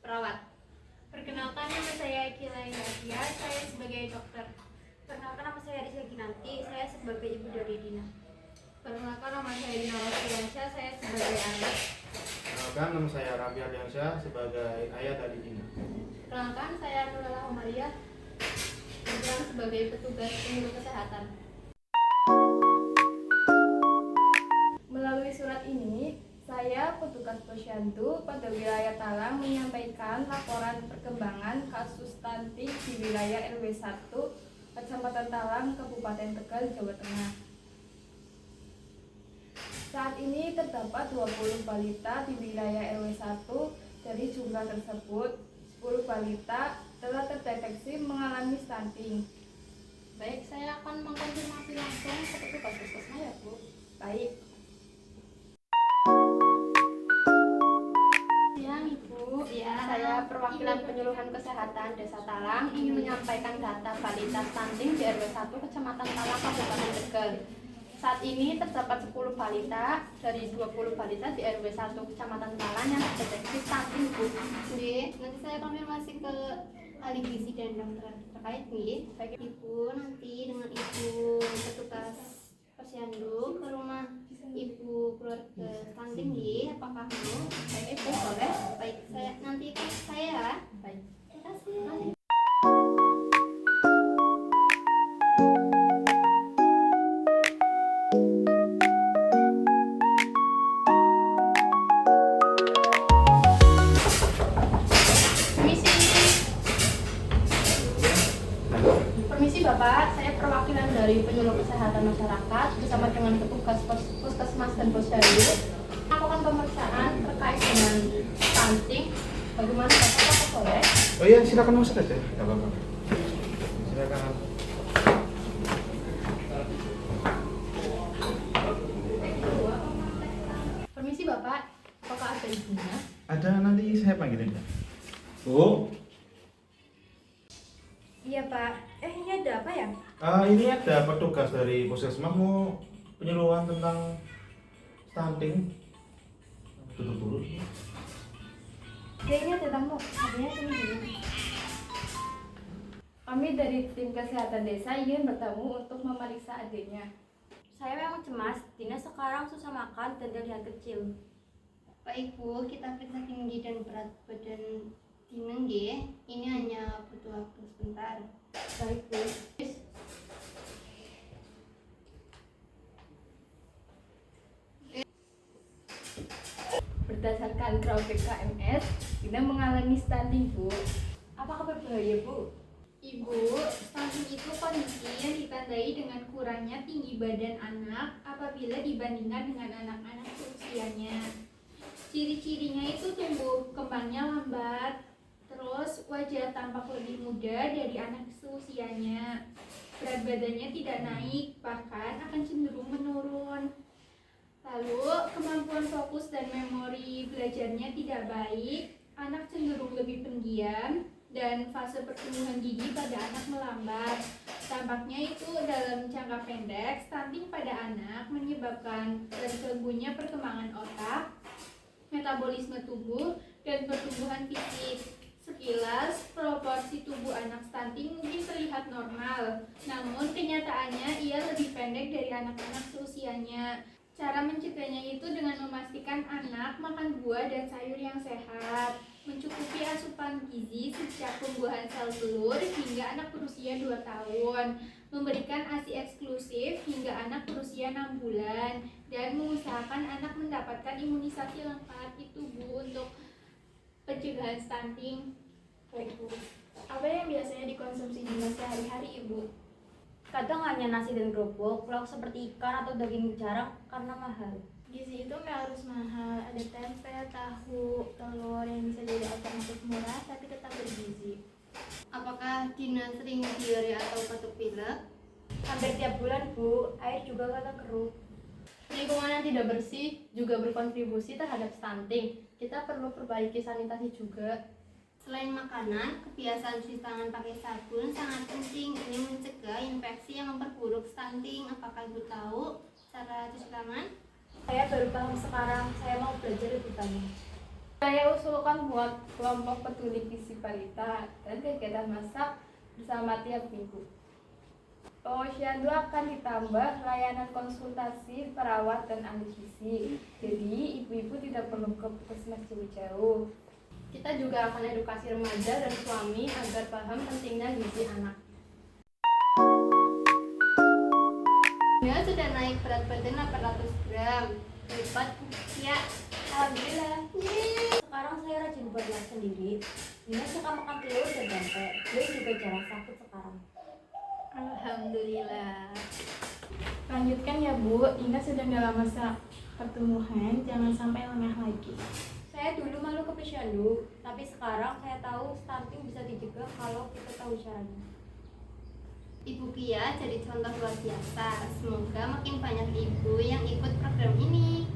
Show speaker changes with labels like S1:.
S1: perawat. Perkenalkan, nama saya Kilai Nadia, saya sebagai dokter.
S2: Perkenalkan, nama saya Rizky Kinanti, saya sebagai ibu dari Dina.
S1: Perkenalkan, nama saya Dina Rostiansyah, saya sebagai anak.
S3: Perkenalkan, nama saya Raffi Ardiansyah sebagai ayah dari Dina.
S1: Perkenalkan, saya Nurullah Umaria, berperan sebagai petugas penyuluh kesehatan.
S4: Melalui surat ini, saya, petugas posyandu pada wilayah Talang, menyampaikan laporan perkembangan kasus stunting di wilayah RW 1, Kecamatan Talang, Kabupaten Tegal, Jawa Tengah. Saat ini terdapat 20 balita di wilayah RW 1. Dari jumlah tersebut, 10 balita telah terdeteksi mengalami stunting.
S1: Baik, saya akan mengkonfirmasi langsung ke petugas puskesmas ya, Bu.
S4: Baik.
S1: Saya perwakilan penyuluhan kesehatan Desa Talang ingin menyampaikan data balita stunting di RW 1 Kecamatan Talang, Kabupaten Tegal. Saat ini terdapat 10 balita dari 20 balita di RW 1 Kecamatan Talang yang terdeteksi stunting, Bu.
S2: Nanti saya konfirmasi ke ahli gizi dan dokter terkait nih.
S1: Baik,
S2: Ibu nanti dengan ibu petugas posyandu ke rumah ibu keluarga stunting nih, apakah mau?
S1: baik Ibu, boleh?
S2: Baik, saya nanti ikut saya.
S1: Baik.
S2: Terima kasih.
S1: Permisi Bapak, saya perwakilan dari penyuluh kesehatan masyarakat bersama dengan petugas puskesmas dan posyandu melakukan pemeriksaan terkait dengan stunting. Bagaimana Bapak, apakah boleh?
S3: Oh iya, silakan masuk aja. Tidak apa-apa. Silakan.
S1: Permisi Bapak, apakah ada ibunya?
S3: Ada, nanti saya panggilin ya. Bu,
S2: Iya Pak. Ini ada apa ya?
S3: ini ada petugas dari puskesmas mau penyuluhan tentang stunting. Duduk dulu.
S2: Ya ini ada tamu. Adanya sini dulu.
S4: Kami dari tim kesehatan desa ingin bertemu untuk memeriksa adiknya.
S2: Saya memang cemas. Dina sekarang susah makan dan terlihat kecil.
S1: Baik Bu, kita periksa tinggi dan berat badan Dina nggih. Ini hanya butuh waktu sebentar.
S4: Baik, Bu. Berdasarkan grafik KMS, Dina mengalami stunting, Bu.
S2: Apakah berbahaya, Bu?
S1: Ibu, stunting itu kondisi yang ditandai dengan kurangnya tinggi badan anak apabila dibandingkan dengan anak-anak seusianya. Ciri-cirinya itu tumbuh kembangnya lambat, terus wajah tampak lebih muda dari anak seusianya. Berat badannya tidak naik, bahkan akan cenderung menurun. Lalu, kemampuan fokus dan memori belajarnya tidak baik, anak cenderung lebih pendiam, dan fase pertumbuhan gigi pada anak melambat. Tampaknya itu dalam jangka pendek, stunting pada anak menyebabkan terganggunya perkembangan otak, metabolisme tubuh, dan pertumbuhan fisik. Sekilas, proporsi tubuh anak stunting mungkin terlihat normal, namun kenyataannya ia lebih pendek dari anak-anak seusianya. Cara mencegahnya itu dengan memastikan anak makan buah dan sayur yang sehat, mencukupi asupan gizi sejak pembuahan sel telur hingga anak berusia 2 tahun, memberikan ASI eksklusif hingga anak berusia 6 bulan, dan mengusahakan anak mendapatkan imunisasi lengkap itu Bu untuk pencegahan stunting.
S4: Baik, Bu. Apa yang biasanya dikonsumsi Dina sehari-hari, Ibu?
S2: Kadang hanya nasi dan kerupuk, lauk seperti ikan atau daging jarang karena mahal.
S4: Gizi itu harus mahal, ada tempe, tahu, telur yang bisa jadi alternatif murah tapi tetap bergizi.
S1: Apakah Dina sering diare atau batuk pilek?
S2: Hampir tiap bulan, Bu. Air juga kadang keruh.
S1: Lingkungan yang tidak bersih juga berkontribusi terhadap stunting. Kita perlu perbaiki sanitasi juga. Selain makanan, kebiasaan cuci tangan pakai sabun sangat penting. Ini mencegah infeksi yang memperburuk stunting. Apakah Ibu tahu cara cuci tangan?
S2: Saya baru paham sekarang, saya mau belajar lebih banyak.
S4: Saya usulkan buat kelompok peduli gizi balita dan kegiatan masak bersama tiap minggu. Posyandu akan ditambah layanan konsultasi perawat dan ahli gizi. Jadi ibu-ibu tidak perlu ke puskesmas jauh-jauh.
S2: Kita juga akan edukasi remaja dan suami agar paham pentingnya gizi anak. Dia sudah naik berat badan 800 gram. Hebat ya.
S5: Alhamdulillah. Sekarang saya rajin buat masak sendiri. Nina suka makan telur dan tempe. Dia juga jarang sakit sekarang.
S2: Alhamdulillah.
S4: Lanjutkan ya Bu, Ina sedang dalam masa pertumbuhan, jangan sampai lengah lagi.
S5: Saya dulu malu ke posyandu, tapi sekarang saya tahu stunting bisa dicegah kalau kita tahu caranya.
S2: Ibu Kia jadi contoh luar biasa. Semoga makin banyak ibu yang ikut program ini.